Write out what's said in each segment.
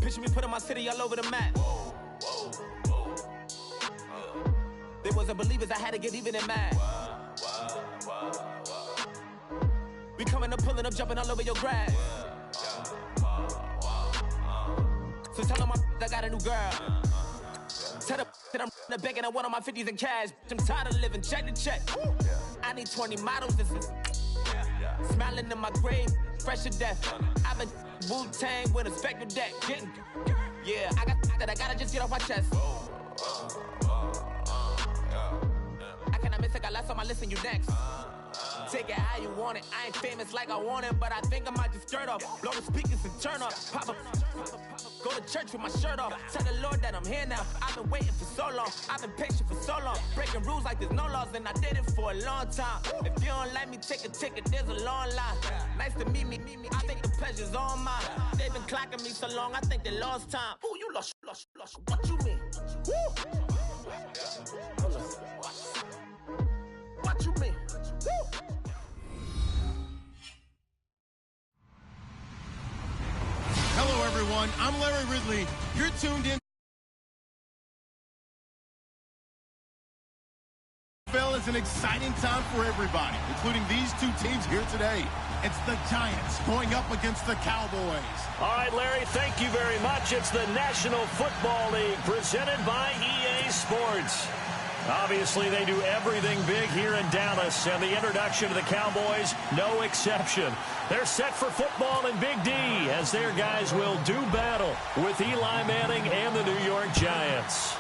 Picture me putting my city all over the map. They wasn't believers, I had to get even in mad. We coming up, pulling up, jumping all over your grass. So tell them I got a new girl. Tell them that I'm in the bank and I want all my 50s in cash. I'm tired of living check to check. I need 20 models. This is smiling in my grave, fresh to death. I've been Wu-Tang with a spectral deck. Yeah, I got that I gotta just get off my chest. I cannot miss it, got last on my list and you next. Take it how you want it. I ain't famous like I want it, but I think I might just skirt off. Blow the speakers and turn up. Pop up. Go to church with my shirt off. Tell the Lord that I'm here now. I've been waiting for so long. I've been patient for so long. Breaking rules like there's no laws, and I did it for a long time. If you don't like me, take a ticket. There's a long line. Nice to meet me. I think the pleasure's all mine. They've been clocking me so long, I think they lost time. Ooh, you lost. What you mean? Woo! What you mean? Woo! Hello, everyone. I'm Larry Ridley. You're tuned in. NFL is an exciting time for everybody, including these two teams here today. It's the Giants going up against the Cowboys. All right, Larry, thank you very much. It's the National Football League presented by EA Sports. Obviously, they do everything big here in Dallas, and the introduction to the Cowboys, no exception. They're set for football in Big D as their guys will do battle with Eli Manning and the New York Giants.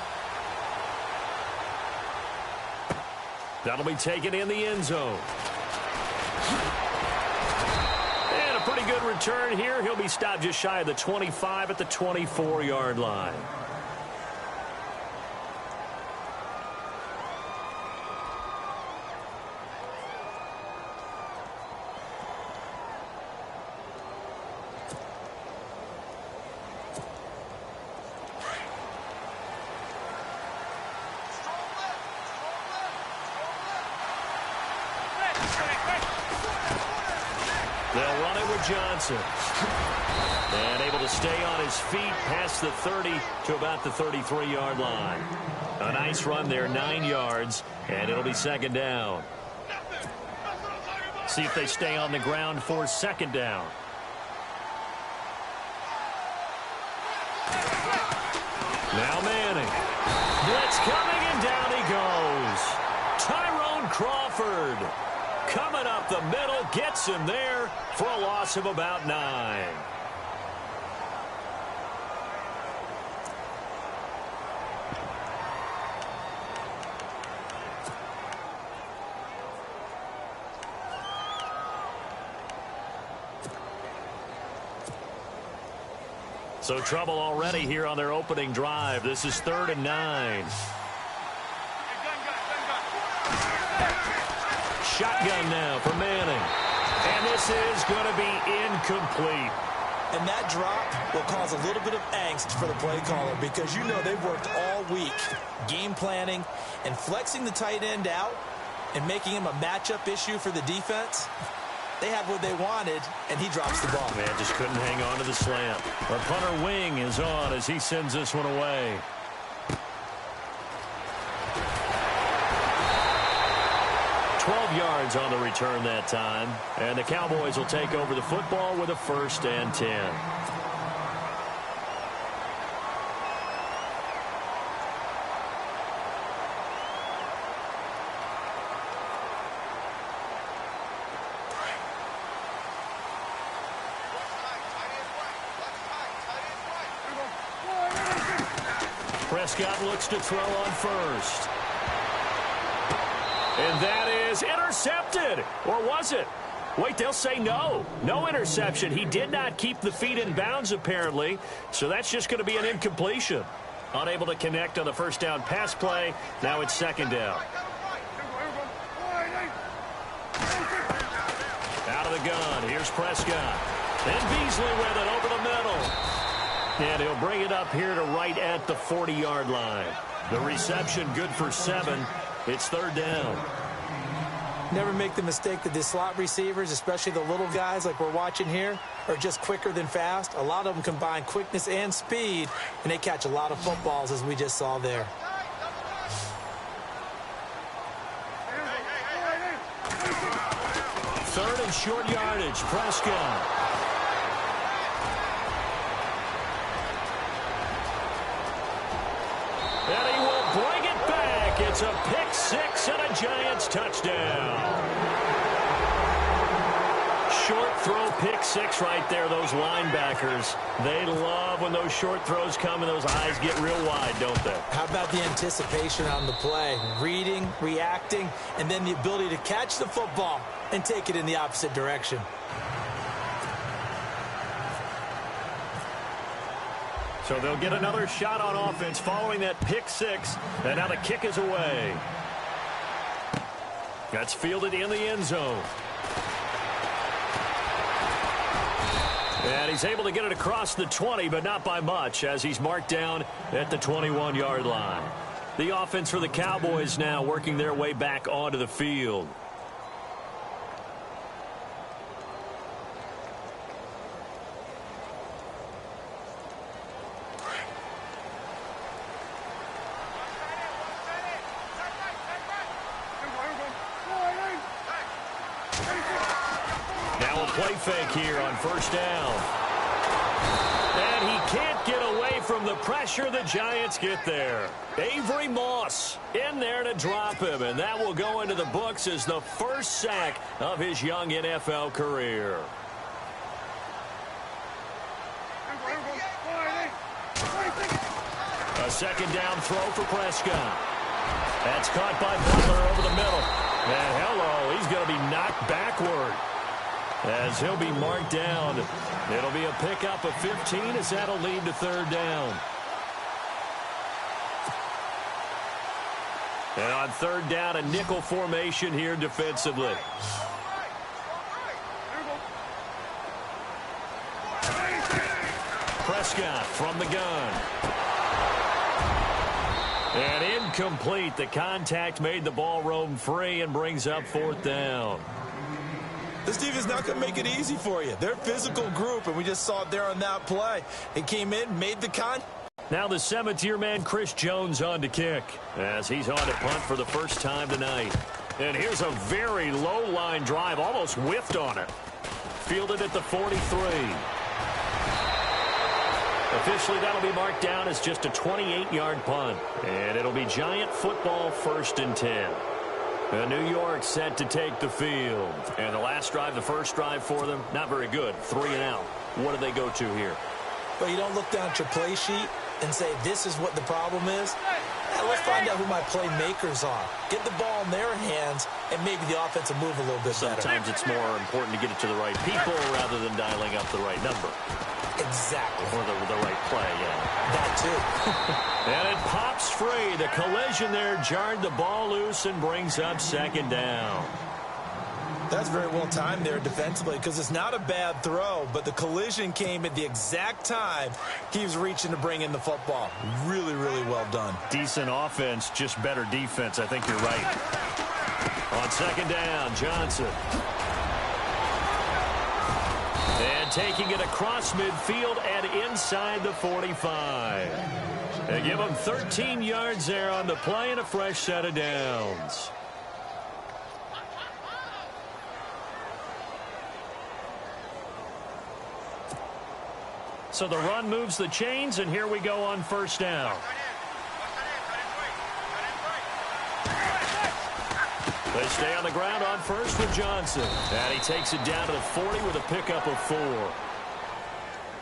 That'll be taken in the end zone. And a pretty good return here. He'll be stopped just shy of the 25 at the 24-yard line. They'll run it with Johnson. And able to stay on his feet past the 30 to about the 33-yard line. A nice run there, 9 yards, and it'll be second down. See if they stay on the ground for second down. Now Manning. Blitz coming, and down he goes. Tyrone Crawford coming up the middle, gets him there for a loss of about 9. So trouble already here on their opening drive. This is 3rd and 9. Shotgun now for Manning. And this is going to be incomplete. And that drop will cause a little bit of angst for the play caller because you know they've worked all week game planning and flexing the tight end out and making him a matchup issue for the defense. They have what they wanted, and he drops the ball. Man, just couldn't hang on to the slant. Our punter Wing is on as he sends this one away. Yards on the return that time, and the Cowboys will take over the football with a 1st and 10. Prescott looks to throw on first. And that is intercepted. Or was it? Wait, they'll say no. No interception. He did not keep the feet in bounds, apparently. So that's just going to be an incompletion. Unable to connect on the first down pass play. Now it's second down. Out of the gun. Here's Prescott. And Beasley with it over the middle. And he'll bring it up here to right at the 40-yard line. The reception good for 7. It's 3rd down. Never make the mistake that the slot receivers, especially the little guys like we're watching here, are just quicker than fast. A lot of them combine quickness and speed, and they catch a lot of footballs, as we just saw there. Third and short yardage, Prescott. And he will bring it back. It's a pick six and a Giants touchdown. Short throw pick six right there, those linebackers. They love when those short throws come and those eyes get real wide, don't they? How about the anticipation on the play? Reading, reacting, and then the ability to catch the football and take it in the opposite direction. So they'll get another shot on offense following that pick six. And now the kick is away. That's fielded in the end zone. And he's able to get it across the 20, but not by much, as he's marked down at the 21-yard line. The offense for the Cowboys now working their way back onto the field. Play fake here on first down. And he can't get away from the pressure. The Giants get there. Avery Moss in there to drop him, and that will go into the books as the first sack of his young NFL career. A second down throw for Prescott. That's caught by Butler over the middle. And hello, he's going to be knocked backward. As he'll be marked down. It'll be a pickup of 15 as that'll lead to third down. And on third down, a nickel formation here defensively. Prescott from the gun. And incomplete. The contact made the ball roam free and brings up fourth down. This defense is not going to make it easy for you. They're a physical group, and we just saw it there on that play. It came in, made the con. Now the Cemeteer man, Chris Jones, on to kick, as he's on to punt for the first time tonight. And here's a very low-line drive, almost whiffed on it. Fielded at the 43. Officially, that'll be marked down as just a 28-yard punt. And it'll be Giant football, 1st and 10. New York set to take the field. And the last drive, the first drive for them, not very good. 3 and out. What do they go to here? Well, you don't look down at your play sheet and say, this is what the problem is. Now, let's find out who my playmakers are. Get the ball in their hands, and maybe the offense will move a little bit better. Sometimes it's more important to get it to the right people rather than dialing up the right number. Exactly. Or the right play, yeah. That too. And it pops free. The collision there jarred the ball loose and brings up second down. That's very well timed there defensively, because it's not a bad throw, but the collision came at the exact time he was reaching to bring in the football. Really, really well done. Decent offense, just better defense. I think you're right. On second down, Johnson. And taking it across midfield and inside the 45. They give him 13 yards there on the play and a fresh set of downs. So the run moves the chains, and here we go on first down. They stay on the ground on first with Johnson. And he takes it down to the 40 with a pickup of 4.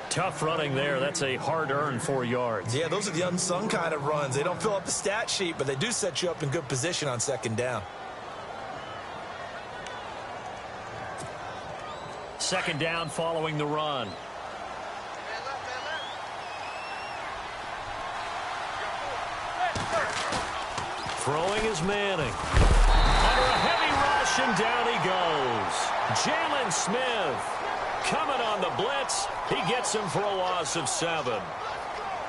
Tough running there. That's a hard-earned 4 yards. Yeah, those are the unsung kind of runs. They don't fill up the stat sheet, but they do set you up in good position on second down. Second down following the run. Throwing is Manning. Under a heavy rush, and down he goes. Jalen Smith coming on the blitz. He gets him for a loss of 7.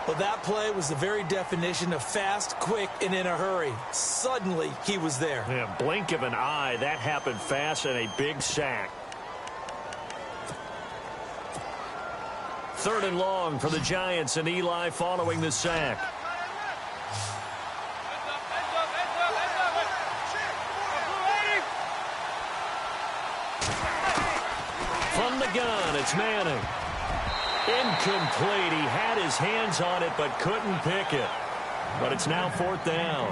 Well, that play was the very definition of fast, quick, and in a hurry. Suddenly, he was there. Yeah, blink of an eye. That happened fast and a big sack. 3rd and long for the Giants, and Eli following the sack. From the gun, it's Manning. Incomplete. He had his hands on it but couldn't pick it. But it's now 4th down.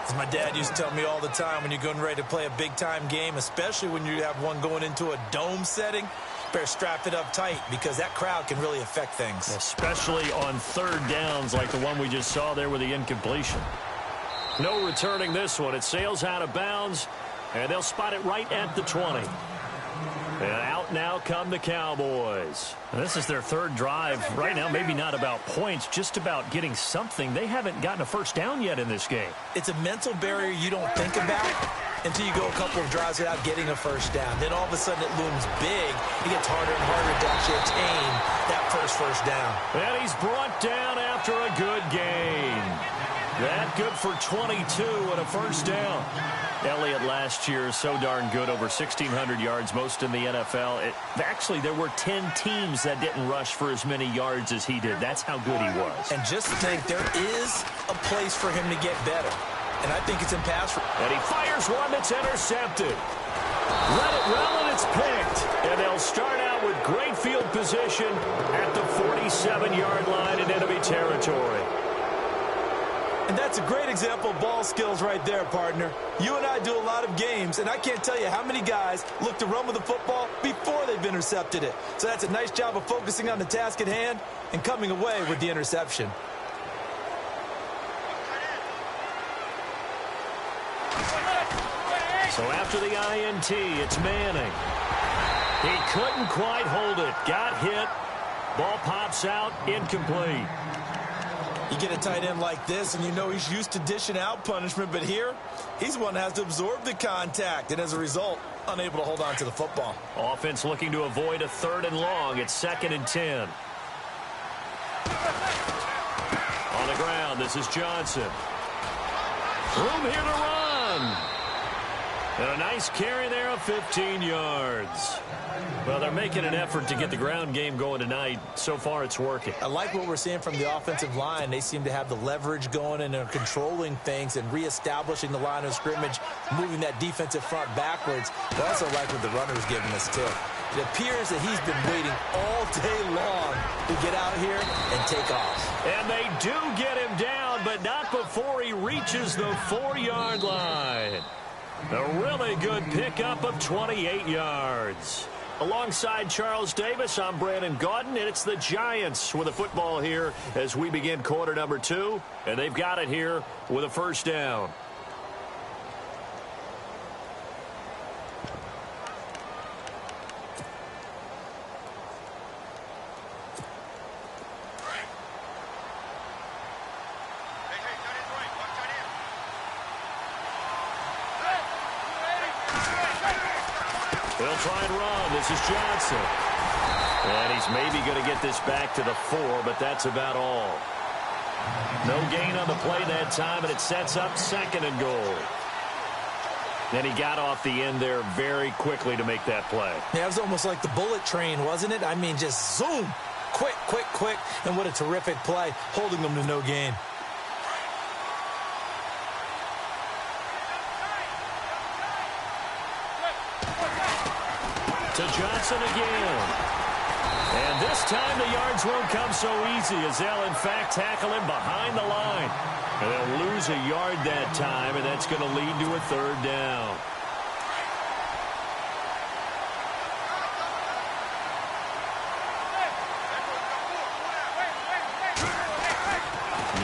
As my dad used to tell me all the time, when you're getting ready to play a big-time game, especially when you have one going into a dome setting, better strap it up tight because that crowd can really affect things. Especially on 3rd downs like the one we just saw there with the incompletion. No returning this one. It sails out of bounds, and they'll spot it right at the 20. And out now come the Cowboys. And this is their 3rd drive. Right now, maybe not about points, just about getting something. They haven't gotten a first down yet in this game. It's a mental barrier you don't think about until you go a couple of drives without getting a first down. Then all of a sudden it looms big. It gets harder and harder to actually attain that first down. And he's brought down after a good gain. That good for 22 and a first down. Elliott last year so darn good, over 1,600 yards, most in the NFL. Actually, there were 10 teams that didn't rush for as many yards as he did. That's how good he was. And just think, there is a place for him to get better. And I think it's in pass. And he fires one that's intercepted. Let it well, and it's picked. And they'll start out with great field position at the 47-yard line in enemy territory. And that's a great example of ball skills right there, partner. You and I do a lot of games, and I can't tell you how many guys look to run with the football before they've intercepted it. So that's a nice job of focusing on the task at hand and coming away with the interception. So after the INT, it's Manning. He couldn't quite hold it. Got hit. Ball pops out. Incomplete. You get a tight end like this, and you know he's used to dishing out punishment, but here, he's the one that has to absorb the contact, and as a result, unable to hold on to the football. Offense looking to avoid a 3rd and long. It's 2nd and 10. On the ground, this is Johnson. Room here to run. And a nice carry there of 15 yards. Well, they're making an effort to get the ground game going tonight. So far, it's working. I like what we're seeing from the offensive line. They seem to have the leverage going, and they're controlling things and reestablishing the line of scrimmage, moving that defensive front backwards. I also like what the runner's giving us, too. It appears that he's been waiting all day long to get out here and take off. And they do get him down, but not before he reaches the 4-yard line. A really good pickup of 28 yards. Alongside Charles Davis, I'm Brandon Gaudin, and it's the Giants with a football here as we begin quarter number 2, and they've got it here with a first down. They'll try and run. This is Johnson. And he's maybe going to get this back to the 4, but that's about all. No gain on the play that time, and it sets up 2nd and goal. Then he got off the end there very quickly to make that play. Yeah, it was almost like the bullet train, wasn't it? I mean, just zoom. Quick, quick, quick. And what a terrific play, holding them to no gain. To Johnson again. And this time the yards won't come so easy as they'll, in fact, tackle him behind the line. And they'll lose a yard that time, and that's going to lead to a 3rd down.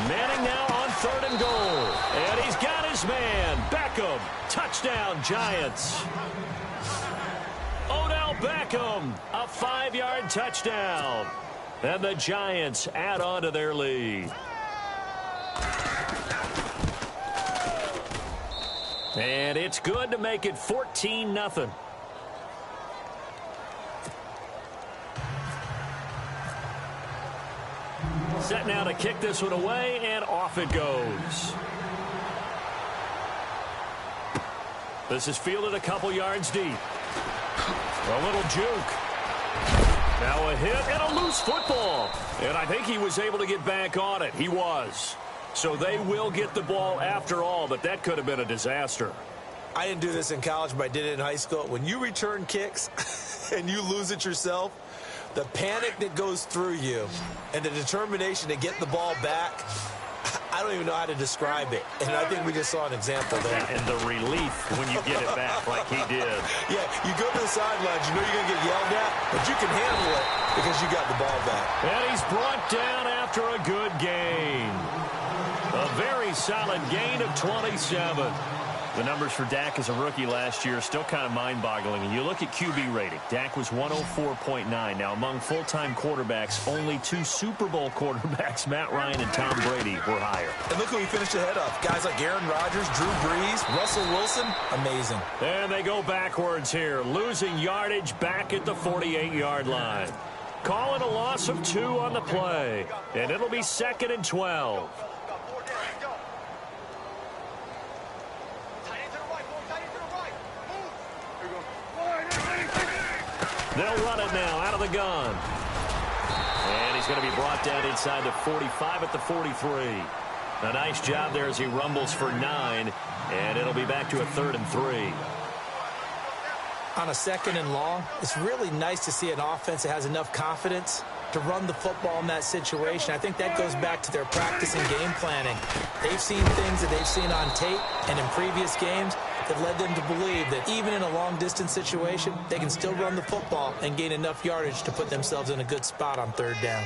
Manning now on 3rd and goal. And he's got his man. Beckham. Touchdown, Giants. Beckham, a 5-yard touchdown. And the Giants add on to their lead. And it's good to make it 14-0. Set now to kick this one away, and off it goes. This is fielded a couple yards deep. A little juke. Now a hit and a loose football. And I think he was able to get back on it. He was. So they will get the ball after all, but that could have been a disaster. I didn't do this in college, but I did it in high school. When you return kicks and you lose it yourself, the panic that goes through you and the determination to get the ball back, I don't even know how to describe it. And I think we just saw an example there. Yeah, and the relief when you get it back like he did. Yeah, you go to the sidelines, you know you're going to get yelled at, but you can handle it because you got the ball back. And he's brought down after a good gain. A very solid gain of 27. The numbers for Dak as a rookie last year are still kind of mind-boggling. And you look at QB rating. Dak was 104.9. Now, among full-time quarterbacks, only 2 Super Bowl quarterbacks, Matt Ryan and Tom Brady, were higher. And look who he finished ahead of. Guys like Aaron Rodgers, Drew Brees, Russell Wilson. Amazing. And they go backwards here, losing yardage back at the 48-yard line. Call it a loss of 2 on the play. And it'll be 2nd and 12. They'll run it now out of the gun. And he's going to be brought down inside the 45 at the 43. A nice job there as he rumbles for 9. And it'll be back to a 3rd and 3. On a 2nd and long, it's really nice to see an offense that has enough confidence to run the football in that situation. I think that goes back to their practice and game planning. They've seen things that they've seen on tape and in previous games that led them to believe that even in a long-distance situation, they can still run the football and gain enough yardage to put themselves in a good spot on 3rd down.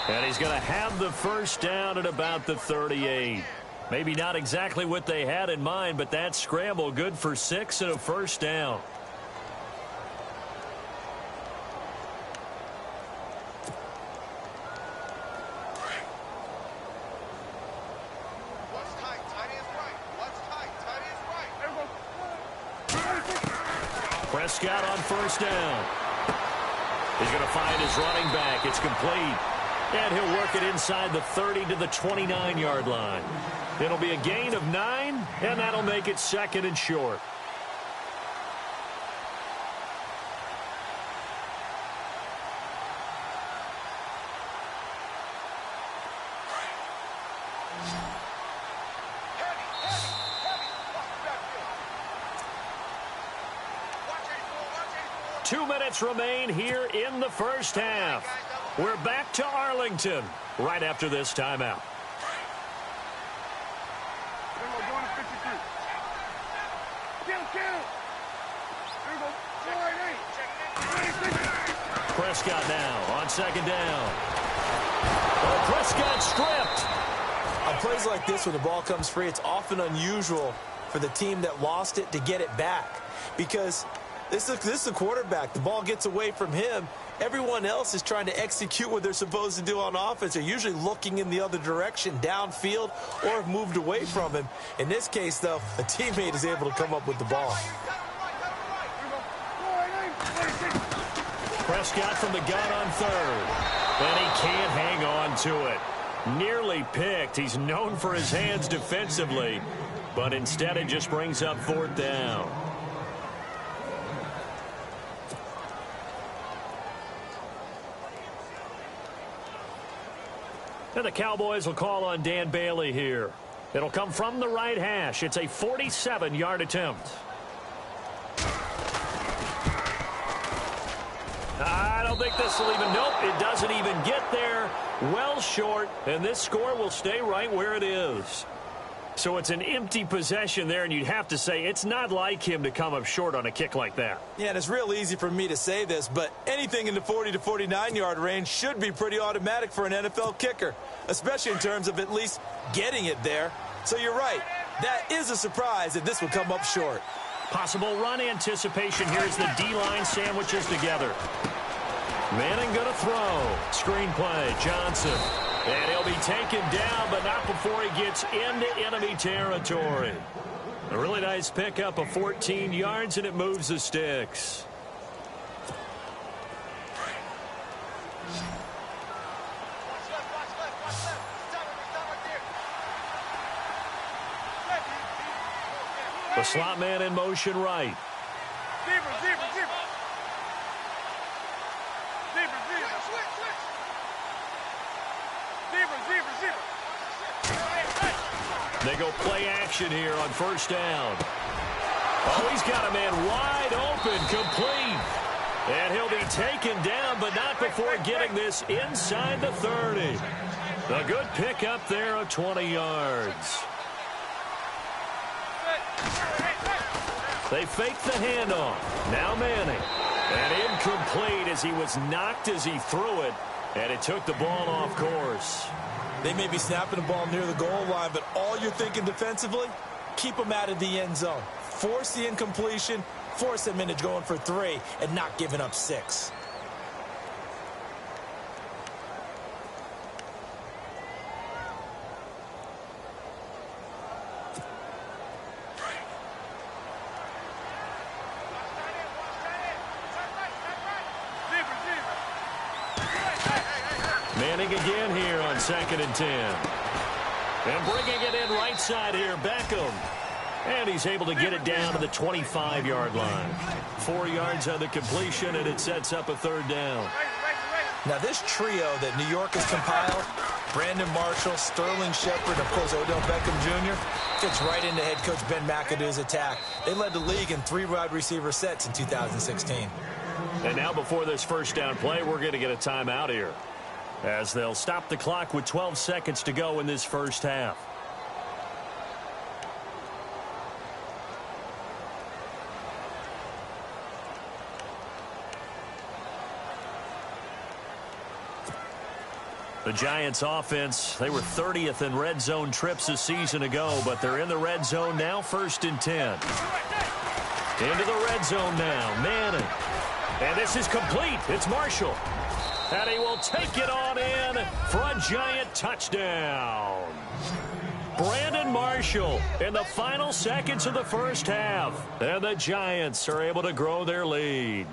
And he's going to have the first down at about the 38. Maybe not exactly what they had in mind, but that scramble good for 6 and a first down. Prescott on first down. He's going to find his running back. It's complete. And he'll work it inside the 30 to the 29-yard line. It'll be a gain of 9, and that'll make it 2nd and short. Two minutes remain here in the first half. We're back to Arlington right after this timeout. Prescott now on 2nd down. Oh, Prescott stripped. On plays like this, when the ball comes free, it's often unusual for the team that lost it to get it back. Because this is the quarterback. The ball gets away from him. Everyone else is trying to execute what they're supposed to do on offense. They're usually looking in the other direction, downfield, or have moved away from him. In this case, though, a teammate is able to come up with the ball. Prescott from the gun on 3rd. And he can't hang on to it. Nearly picked. He's known for his hands defensively. But instead it just brings up 4th down. And the Cowboys will call on Dan Bailey here. It'll come from the right hash. It's a 47-yard attempt. I don't think this will even, nope, it doesn't even get there. Well short, and this score will stay right where it is. So it's an empty possession there, and you'd have to say it's not like him to come up short on a kick like that. Yeah, and it's real easy for me to say this, but anything in the 40 to 49-yard range should be pretty automatic for an NFL kicker, especially in terms of at least getting it there. So you're right. That is a surprise that this would come up short. Possible run anticipation here as the D-line sandwiches together. Manning going to throw. Screen play, Johnson. And he'll be taken down, but not before he gets into enemy territory. A really nice pickup of 14 yards, and it moves the sticks. The slot man in motion right. They go play action here on first down. Oh, he's got a man wide open, complete. And he'll be taken down, but not before getting this inside the 30. A good pickup there of 20 yards. They fake the handoff. Now Manning. And incomplete as he was knocked as he threw it. And it took the ball off course. They may be snapping the ball near the goal line, but all you're thinking defensively, keep them out of the end zone. Force the incompletion, force them into going for 3, and not giving up 6. Manning again here on 2nd and 10. And bringing it in right side here, Beckham. And he's able to get it down to the 25-yard line. 4 yards on the completion, and it sets up a 3rd down. Now this trio that New York has compiled, Brandon Marshall, Sterling Shepard, and of course Odell Beckham Jr., fits right into head coach Ben McAdoo's attack. They led the league in 3 wide receiver sets in 2016. And now before this first down play, we're going to get a timeout here, as they'll stop the clock with 12 seconds to go in this first half. The Giants offense, they were 30th in red zone trips a season ago, but they're in the red zone now, 1st and 10. Into the red zone now, Manning. And this is complete. It's Marshall. And he will take it on in for a Giant touchdown. Brandon Marshall in the final seconds of the first half. And the Giants are able to grow their lead.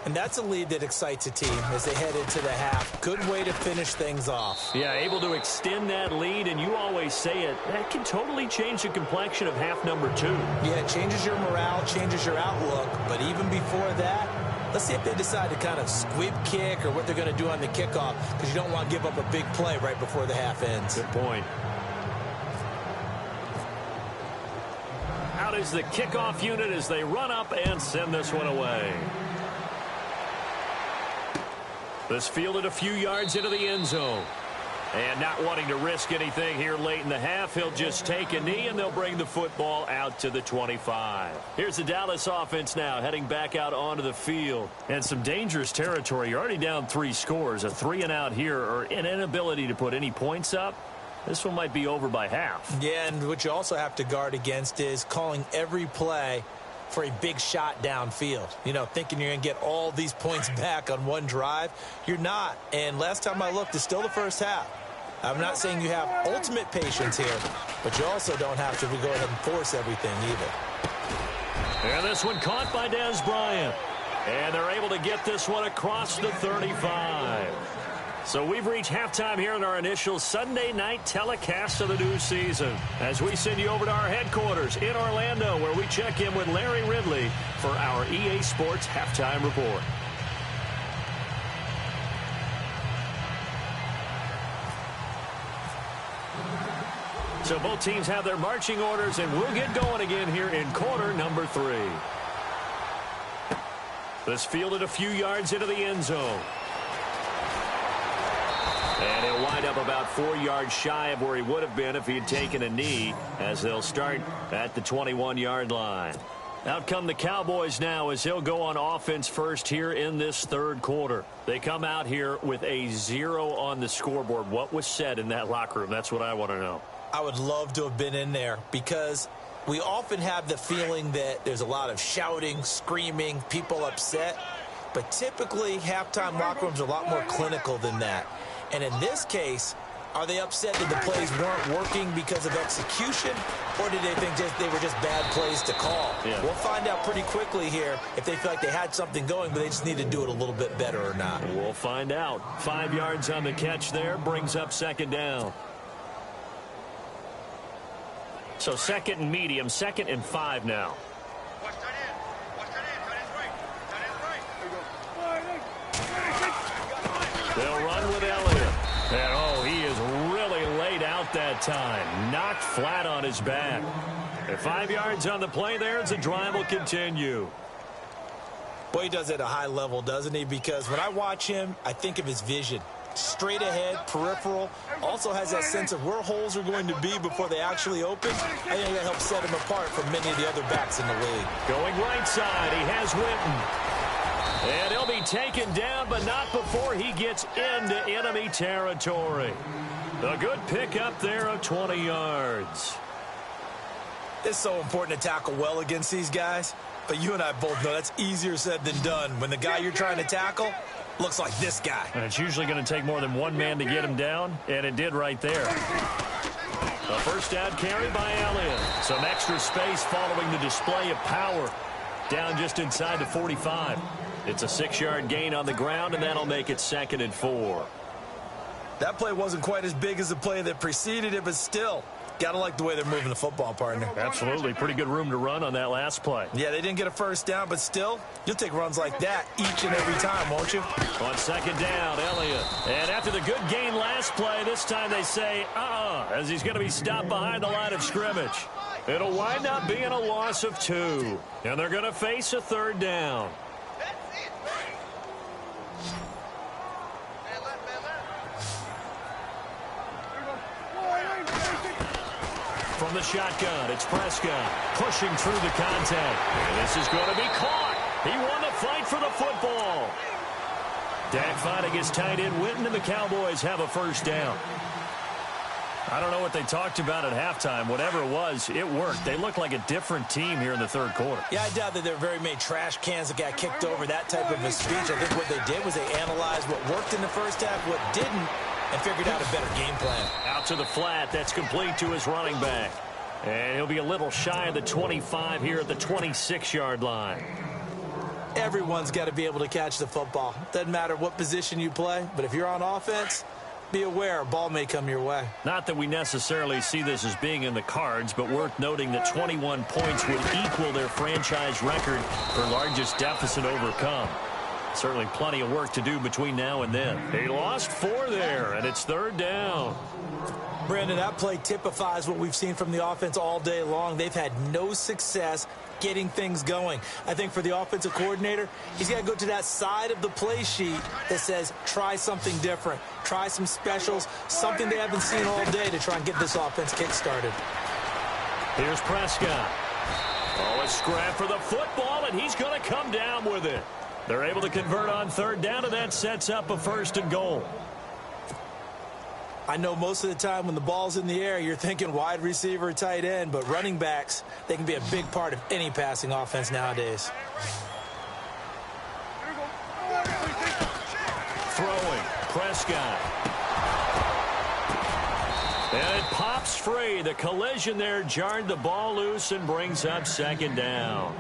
And that's a lead that excites a team as they head into the half. Good way to finish things off. Yeah, able to extend that lead, and you always say it, that can totally change the complexion of half number 2. Yeah, it changes your morale, changes your outlook. But even before that, let's see if they decide to kind of squib kick or what they're going to do on the kickoff, because you don't want to give up a big play right before the half ends. Good point. Out is the kickoff unit as they run up and send this one away. This fielded a few yards into the end zone. And not wanting to risk anything here late in the half, he'll just take a knee, and they'll bring the football out to the 25. Here's the Dallas offense now, heading back out onto the field. And some dangerous territory. You're already down 3 scores. A 3-and-out here, or an inability to put any points up. This one might be over by half. Yeah, and what you also have to guard against is calling every play for a big shot downfield. You know, thinking you're going to get all these points back on one drive. You're not. And last time I looked, it's still the first half. I'm not saying you have ultimate patience here, but you also don't have to go ahead and force everything either. And this one caught by Dez Bryant. And they're able to get this one across the 35. So we've reached halftime here in our initial Sunday night telecast of the new season, as we send you over to our headquarters in Orlando, where we check in with Larry Ridley for our EA Sports Halftime Report. So both teams have their marching orders, and we'll get going again here in quarter number 3. This fielded a few yards into the end zone. And he'll wind up about 4 yards shy of where he would have been if he had taken a knee, as they'll start at the 21-yard line. Out come the Cowboys now, as he'll go on offense first here in this 3rd quarter. They come out here with a 0 on the scoreboard. What was said in that locker room? That's what I want to know. I would love to have been in there because we often have the feeling that there's a lot of shouting, screaming, people upset. But typically, halftime locker rooms are a lot more clinical than that. And in this case, are they upset that the plays weren't working because of execution, or did they think they were just bad plays to call? Yeah. We'll find out pretty quickly here if they feel like they had something going, but they just need to do it a little bit better or not. We'll find out. 5 yards on the catch there, brings up second down. So second and medium, 2nd and 5 now. They'll run with Elliott. And, oh, he is really laid out that time. Knocked flat on his back. And 5 yards on the play there as the drive will continue. Boy, he does it at a high level, doesn't he? Because when I watch him, I think of his vision. Straight ahead, peripheral. Also has that sense of where holes are going to be before they actually open. I think that helps set him apart from many of the other backs in the league. Going right side, he has Witten. And he'll be taken down, but not before he gets into enemy territory. A good pickup there of 20 yards. It's so important to tackle well against these guys. But you and I both know that's easier said than done when the guy you're trying to tackle looks like this guy. And it's usually going to take more than one man to get him down, and it did right there. A first down carry by Elliott. Some extra space following the display of power. Down just inside the 45. It's a 6-yard gain on the ground, and that'll make it 2nd and 4. That play wasn't quite as big as the play that preceded it, but still, got to like the way they're moving the football, partner. Absolutely. Pretty good room to run on that last play. Yeah, they didn't get a first down, but still, you'll take runs like that each and every time, won't you? On 2nd down, Elliott. And after the good gain last play, this time they say, as he's going to be stopped behind the line of scrimmage. It'll wind up being a loss of 2. And they're going to face a 3rd down. From the shotgun, it's Prescott pushing through the contact. And this is going to be caught. He won the fight for the football. Dak finding his tight end Witten, and the Cowboys have a first down. I don't know what they talked about at halftime. Whatever it was, it worked. They look like a different team here in the 3rd quarter. Yeah, I doubt that there were very many trash cans that got kicked over, that type of a speech. I think what they did was they analyzed what worked in the first half, what didn't, and figured out a better game plan. Out to the flat. That's complete to his running back. And he'll be a little shy of the 25 here at the 26-yard line. Everyone's got to be able to catch the football. Doesn't matter what position you play, but if you're on offense, be aware a ball may come your way. Not that we necessarily see this as being in the cards, but worth noting that 21 points would equal their franchise record for largest deficit overcome. Certainly plenty of work to do between now and then. They lost 4 there, and it's 3rd down. Brandon, that play typifies what we've seen from the offense all day long. They've had no success getting things going. I think for the offensive coordinator, he's got to go to that side of the play sheet that says try something different. Try some specials, something they haven't seen all day to try and get this offense kick-started. Here's Prescott. Oh, a scrap for the football, and he's going to come down with it. They're able to convert on 3rd down, and that sets up a 1st and goal. I know most of the time when the ball's in the air, you're thinking wide receiver, tight end, but running backs, they can be a big part of any passing offense nowadays. Throwing, Prescott. And it pops free. The collision there jarred the ball loose and brings up 2nd down.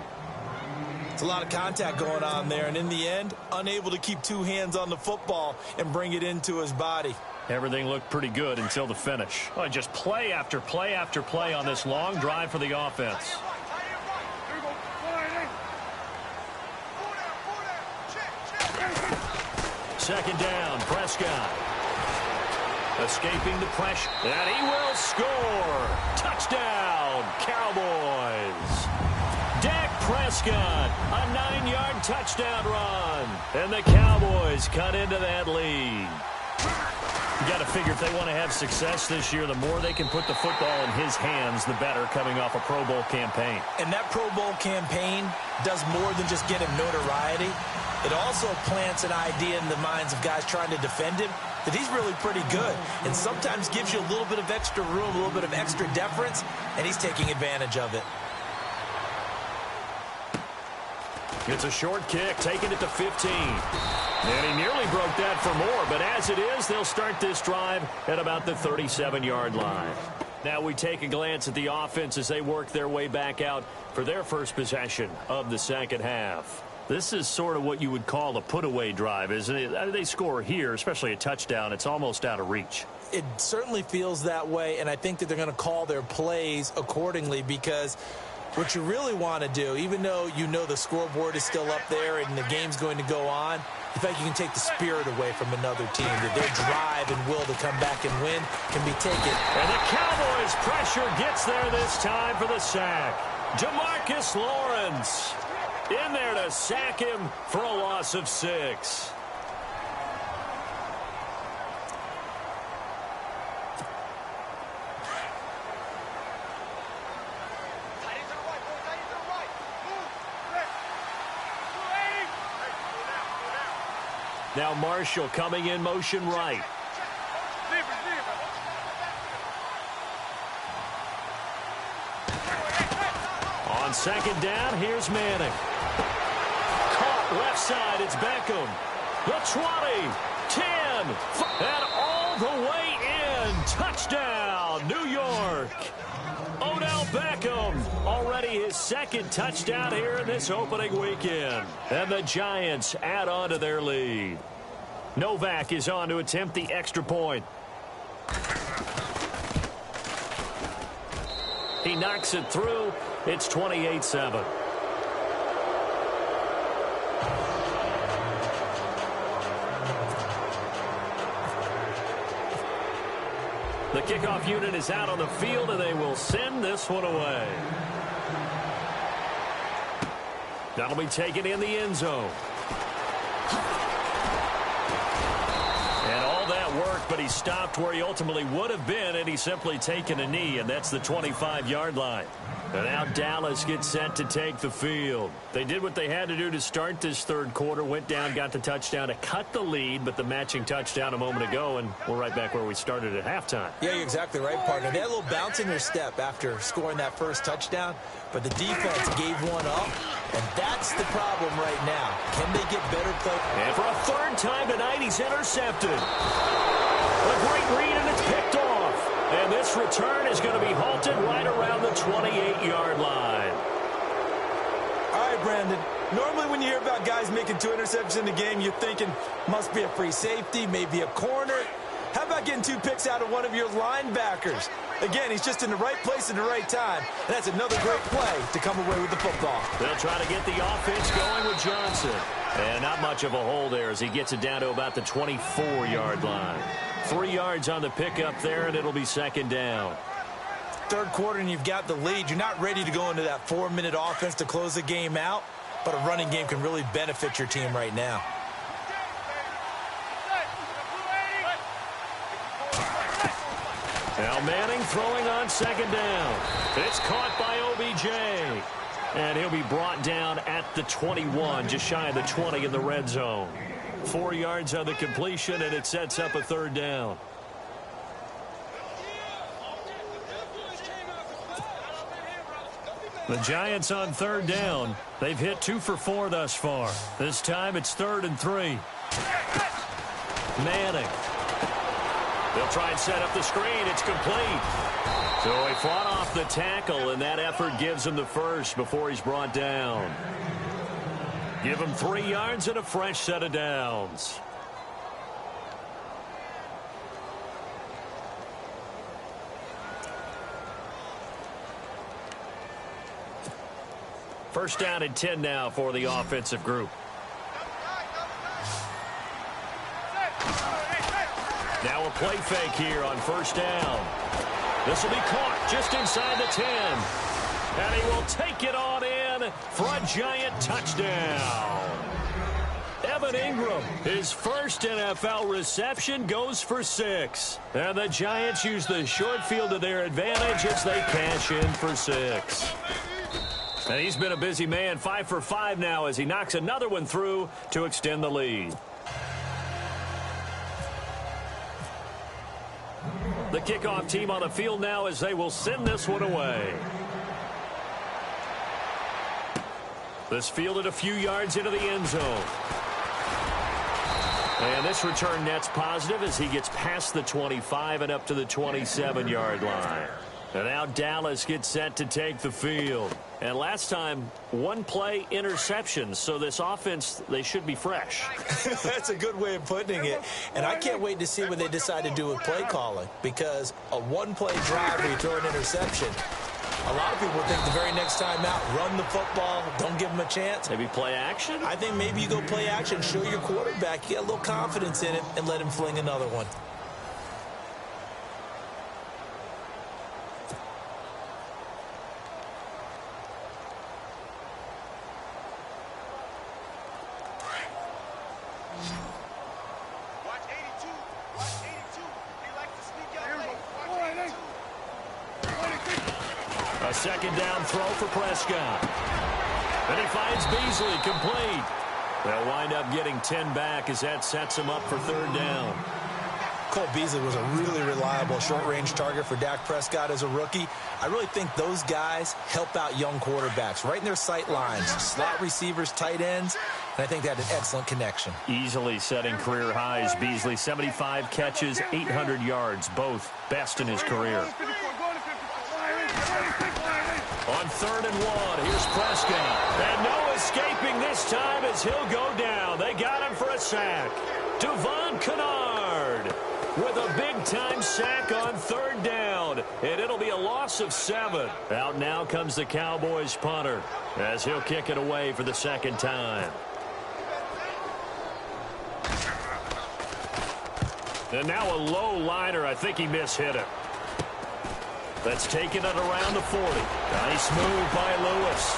It's a lot of contact going on there, and in the end, unable to keep 2 hands on the football and bring it into his body. Everything looked pretty good until the finish. Oh, just play after play after play on this long drive for the offense. Second down, Prescott. Escaping the pressure, and he will score. Touchdown, Cowboys. Dak Prescott, a 9-yard touchdown run. And the Cowboys cut into that lead. You got to figure if they want to have success this year, the more they can put the football in his hands, the better, coming off a Pro Bowl campaign. And that Pro Bowl campaign does more than just get him notoriety. It also plants an idea in the minds of guys trying to defend him that he's really pretty good and sometimes gives you a little bit of extra room, a little bit of extra deference, and he's taking advantage of it. It's a short kick, taking it to 15. And he nearly broke that for more, but as it is, they'll start this drive at about the 37-yard line. Now we take a glance at the offense as they work their way back out for their first possession of the second half. This is sort of what you would call a put-away drive, isn't it? They score here, especially a touchdown. It's almost out of reach. It certainly feels that way, and I think that they're going to call their plays accordingly because what you really want to do, even though you know the scoreboard is still up there and the game's going to go on, in fact, you can take the spirit away from another team. That their drive and will to come back and win can be taken. And the Cowboys' pressure gets there this time for the sack. Jamarcus Lawrence in there to sack him for a loss of 6. Now Marshall coming in motion right. On second down, here's Manning. Caught left side, it's Beckham. The 20, 10, and all the way in. Touchdown, New York. Odell Beckham, already his second touchdown here in this opening weekend. And the Giants add on to their lead. Novak is on to attempt the extra point. He knocks it through. It's 28-7. The kickoff unit is out on the field, and they will send this one away. That'll be taken in the end zone. And all that work, but he stopped where he ultimately would have been, and he's simply taken a knee, and that's the 25-yard line. And now Dallas gets set to take the field. They did what they had to do to start this third quarter, went down, got the touchdown to cut the lead, but the matching touchdown a moment ago, and we're right back where we started at halftime. Yeah, you're exactly right, partner. They had a little bounce in their step after scoring that first touchdown, but the defense gave one up, and that's the problem right now. Can they get better play? And for a third time tonight, he's intercepted. A great read, and it's picked off. And this return is going to be halted right around the 28-yard line. All right, Brandon. Normally when you hear about guys making 2 interceptions in the game, you're thinking must be a free safety, maybe a corner. How about getting 2 picks out of one of your linebackers? Again, he's just in the right place at the right time. And that's another great play to come away with the football. They'll try to get the offense going with Johnson. And not much of a hole there as he gets it down to about the 24-yard line. 3 yards on the pickup there, and it'll be second down. Third quarter, and you've got the lead. You're not ready to go into that 4-minute offense to close the game out, but a running game can really benefit your team right now. Now Manning throwing on second down. It's caught by OBJ. And he'll be brought down at the 21, just shy of the 20 in the red zone. 4 yards on the completion, and it sets up a third down. The Giants on third down. They've hit 2 for 4 thus far. This time it's 3rd and 3. Manning. They'll try and set up the screen. It's complete. So he fought off the tackle, and that effort gives him the first before he's brought down. Give him 3 yards and a fresh set of downs. First down and 10 now for the offensive group. Now a play fake here on first down. This will be caught just inside the 10. And he will take it on in for a Giant touchdown. Evan Ingram, his first NFL reception, goes for 6. And the Giants use the short field to their advantage as they cash in for 6. And he's been a busy man, 5 for 5 now as he knocks another one through to extend the lead. The kickoff team on the field now as they will send this one away. This fielded a few yards into the end zone. And this return net's positive as he gets past the 25 and up to the 27-yard line. And now Dallas gets set to take the field. And last time, one play interception. So this offense, they should be fresh. That's a good way of putting it. And I can't wait to see what they decide to do with play calling. Because a one-play drive where you throw an interception, a lot of people think the very next time out, run the football, don't give them a chance. Maybe play action? I think maybe you go play action, show your quarterback, get a little confidence in him, and let him fling another one. A second down throw for Prescott. And he finds Beasley complete. They'll wind up getting 10 back as that sets him up for third down. Cole Beasley was a really reliable short-range target for Dak Prescott as a rookie. I really think those guys help out young quarterbacks right in their sight lines. Slot receivers, tight ends, and I think they had an excellent connection. Easily setting career highs. Beasley, 75 catches, 800 yards, both best in his career. On 3rd and 1, here's Prescott. And no escaping this time as he'll go down. They got him for a sack. Kennard with a big-time sack on 3rd down. And it'll be a loss of 7. Out now comes the Cowboys punter as he'll kick it away for the second time. And now a low liner. I think he mishit it. That's taken it around the 40. Nice move by Lewis.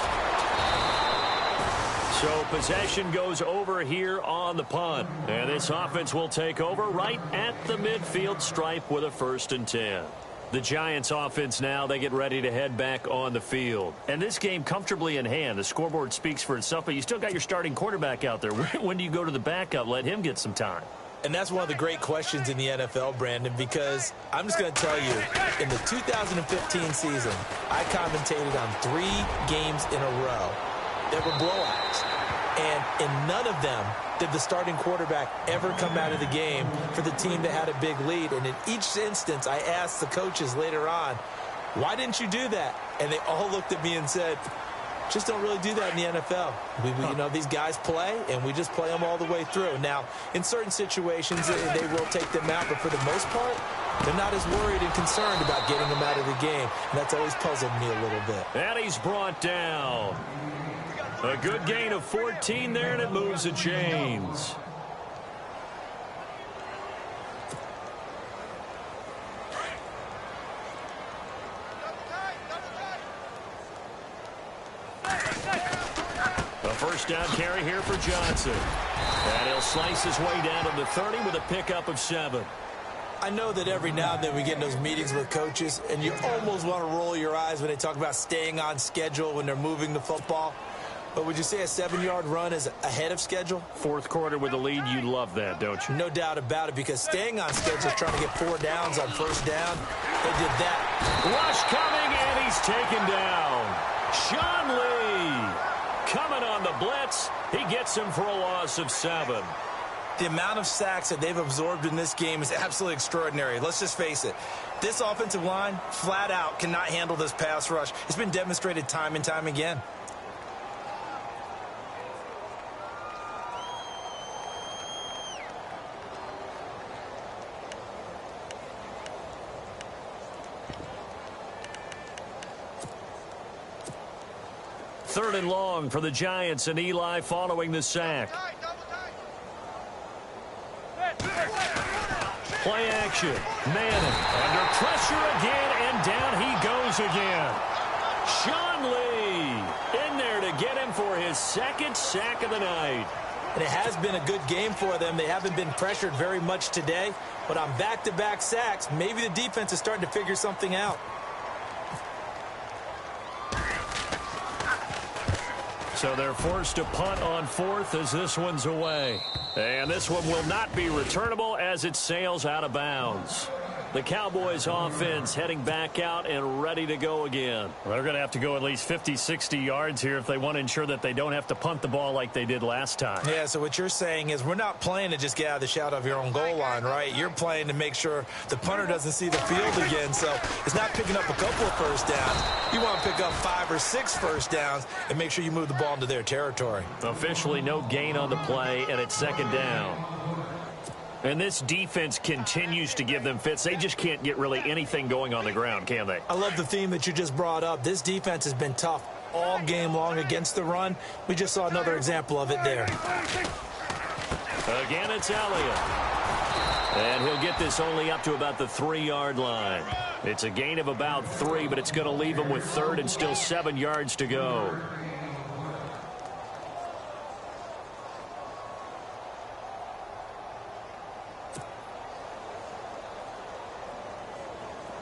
So possession goes over here on the punt. And this offense will take over right at the midfield stripe with a 1st and 10. The Giants offense now, they get ready to head back on the field. And this game comfortably in hand. The scoreboard speaks for itself, but you still got your starting quarterback out there. When do you go to the backup? Let him get some time. And that's one of the great questions in the NFL, Brandon, because I'm just going to tell you, in the 2015 season, I commentated on 3 games in a row that were blowouts. And in none of them did the starting quarterback ever come out of the game for the team that had a big lead. And in each instance, I asked the coaches later on, why didn't you do that? And they all looked at me and said, just don't really do that in the NFL. You know, these guys play, and we just play them all the way through. Now, in certain situations, they will take them out, but for the most part, they're not as worried and concerned about getting them out of the game. And that's always puzzled me a little bit. And he's brought down. A good gain of 14 there, and it moves the chains. First down carry here for Johnson. And he'll slice his way down to the 30 with a pickup of 7. I know that every now and then we get in those meetings with coaches, and you almost want to roll your eyes when they talk about staying on schedule when they're moving the football. But would you say a 7-yard run is ahead of schedule? 4th quarter with a lead, you love that, don't you? No doubt about it, because staying on schedule is trying to get 4 downs on 1st down. They did that. Rush coming, and he's taken down. Sean Lee coming on the blitz. He gets him for a loss of 7. The amount of sacks that they've absorbed in this game is absolutely extraordinary. Let's just face it. This offensive line, flat out, cannot handle this pass rush. It's been demonstrated time and time again. Third and long for the Giants, and Eli following the sack. Play action. Madden under pressure again, and down he goes again. Sean Lee in there to get him for his 2nd sack of the night. And it has been a good game for them. They haven't been pressured very much today, but on back-to-back sacks, maybe the defense is starting to figure something out. So they're forced to punt on 4th as this one's away. And this one will not be returnable as it sails out of bounds. The Cowboys offense heading back out and ready to go again. Well, they're going to have to go at least 50, 60 yards here if they want to ensure that they don't have to punt the ball like they did last time. Yeah, so what you're saying is we're not playing to just get out of the shadow of your own goal line, right? You're playing to make sure the punter doesn't see the field again. So it's not picking up a couple of first downs. You want to pick up 5 or 6 first downs and make sure you move the ball into their territory. Officially no gain on the play, and it's second down. And this defense continues to give them fits. They just can't get really anything going on the ground, can they? I love the theme that you just brought up. This defense has been tough all game long against the run. We just saw another example of it there. Again, it's Elliott. And he'll get this only up to about the 3-yard line. It's a gain of about 3, but it's going to leave him with 3rd and still 7 yards to go.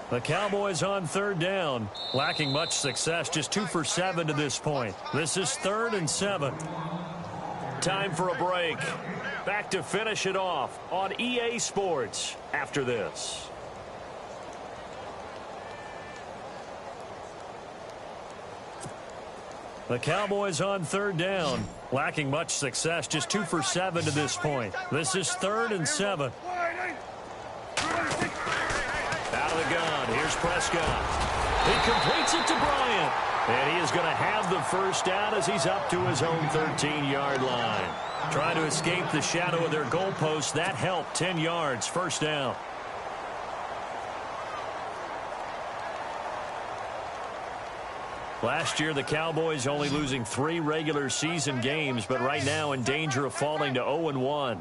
The Cowboys on 3rd down, lacking much success, just 2 for 7 to this point. This is 3rd and 7. Time for a break. Back to finish it off on EA Sports after this. The Cowboys on 3rd down, lacking much success, just 2 for 7 to this point. This is 3rd and 7. Out of the gun, here's Prescott. He completes it to Bryant. And he is going to have the first down as he's up to his own 13-yard line. Trying to escape the shadow of their goalpost. That helped. 10 yards, first down. Last year, the Cowboys only losing 3 regular season games, but right now in danger of falling to 0-1.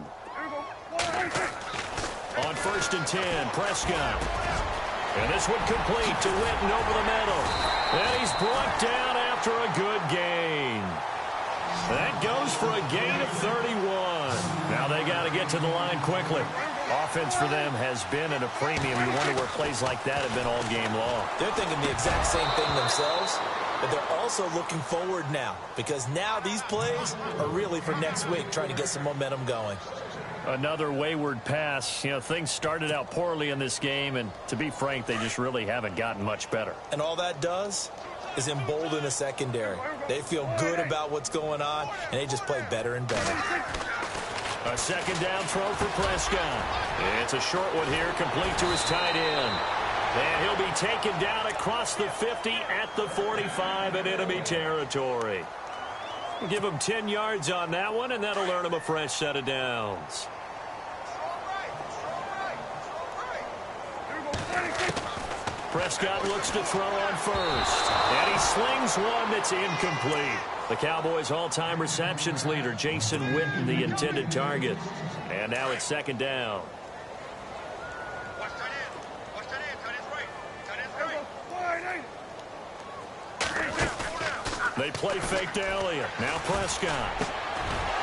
On 1st and 10, Prescott. And this one complete to Witten over the middle. And he's brought down after a good gain. That goes for a gain of 31. Now they got to get to the line quickly. Offense for them has been at a premium. You wonder where plays like that have been all game long. They're thinking the exact same thing themselves, but they're also looking forward now because now these plays are really for next week, trying to get some momentum going. Another wayward pass. You know, things started out poorly in this game, and to be frank, they just really haven't gotten much better. And all that does is embolden a secondary. They feel good about what's going on, and they just play better and better. A second down throw for Prescott. It's a short one here, complete to his tight end. And he'll be taken down across the 50 at the 45 in enemy territory. Give him 10 yards on that one, and that'll earn him a fresh set of downs. Prescott looks to throw on first. And he slings one that's incomplete. The Cowboys' all-time receptions leader, Jason Witten, the intended target. And now it's second down. They play fake to Elliott. Now Prescott.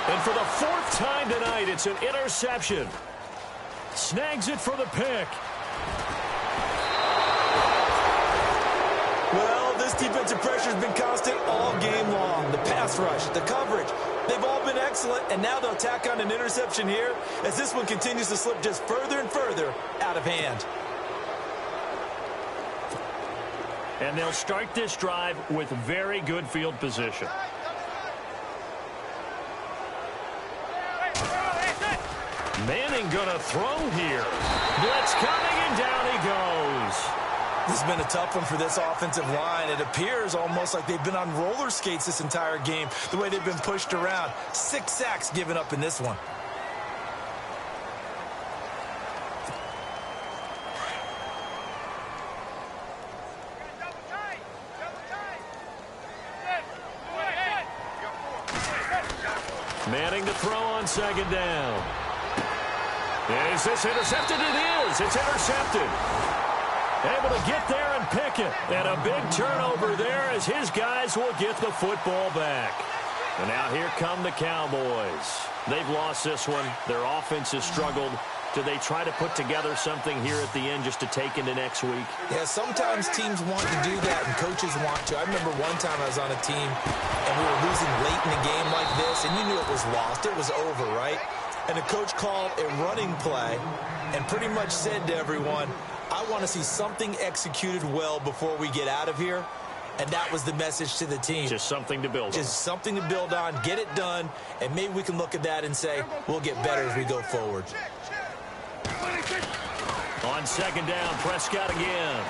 And for the 4th time tonight, it's an interception. Snags it for the pick. Well, this defensive pressure has been constant all game long. The pass rush, the coverage, they've all been excellent, and now they'll tack on an interception here as this one continues to slip just further and further out of hand. And they'll start this drive with very good field position. Manning gonna throw here. Blitz coming, and down he goes. This has been a tough one for this offensive line. It appears almost like they've been on roller skates this entire game, the way they've been pushed around. 6 sacks given up in this one. Manning to throw on second down. Is this intercepted? It is. It's intercepted. Able to get there and pick it. And a big turnover there as his guys will get the football back. And now here come the Cowboys. They've lost this one. Their offense has struggled. Do they try to put together something here at the end just to take into next week? Yeah, sometimes teams want to do that and coaches want to. I remember one time I was on a team and we were losing late in a game like this, and you knew it was lost. It was over, right? And the coach called a running play and pretty much said to everyone, I want to see something executed well before we get out of here. And that was the message to the team. Just something to build on. Just something to build on, get it done, and maybe we can look at that and say, we'll get better as we go forward. On second down, Prescott again.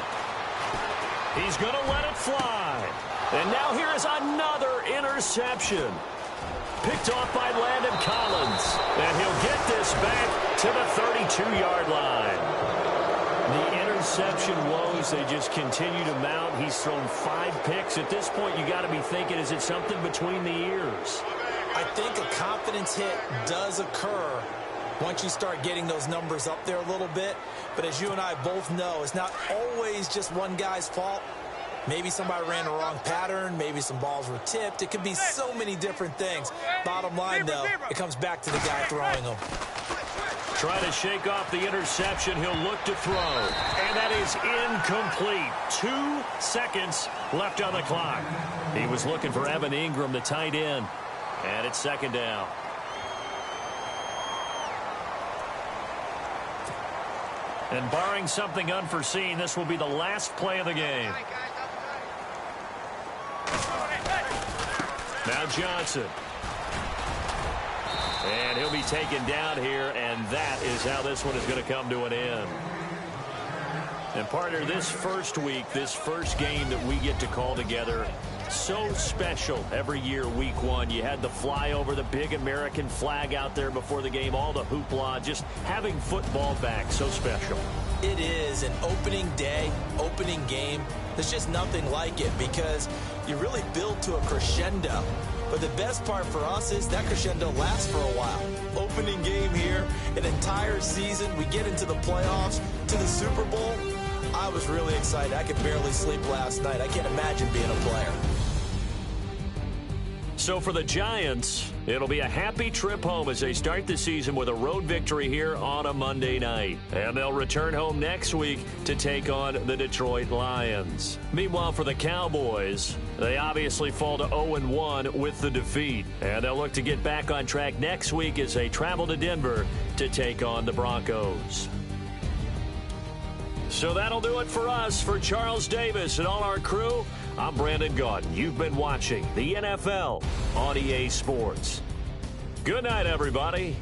He's going to let it fly. And now here is another interception. Picked off by Landon Collins. And he'll get this back to the 32-yard line. The interception woes, they just continue to mount. He's thrown 5 picks. At this point, you got to be thinking, is it something between the ears? I think a confidence hit does occur once you start getting those numbers up there a little bit. But as you and I both know, it's not always just one guy's fault. Maybe somebody ran the wrong pattern. Maybe some balls were tipped. It could be so many different things. Bottom line, though, it comes back to the guy throwing them. Trying to shake off the interception. He'll look to throw. And that is incomplete. 2 seconds left on the clock. He was looking for Evan Ingram, the tight end. And it's second down. And barring something unforeseen, this will be the last play of the game. Now Johnson. And he'll be taken down here, and that is how this one is going to come to an end. And partner, this first week, this first game that we get to call together, so special every year, week 1. You had the flyover, the big American flag out there before the game, all the hoopla, just having football back, so special. It is an opening day, opening game. There's just nothing like it because you really build to a crescendo. But the best part for us is that crescendo lasts for a while. Opening game here, an entire season. We get into the playoffs, to the Super Bowl. I was really excited. I could barely sleep last night. I can't imagine being a player. So for the Giants, it'll be a happy trip home as they start the season with a road victory here on a Monday night. And they'll return home next week to take on the Detroit Lions. Meanwhile, for the Cowboys, they obviously fall to 0-1 with the defeat. And they'll look to get back on track next week as they travel to Denver to take on the Broncos. So that'll do it for us. For Charles Davis and all our crew, I'm Brandon Gaudin. You've been watching the NFL on EA Sports. Good night, everybody.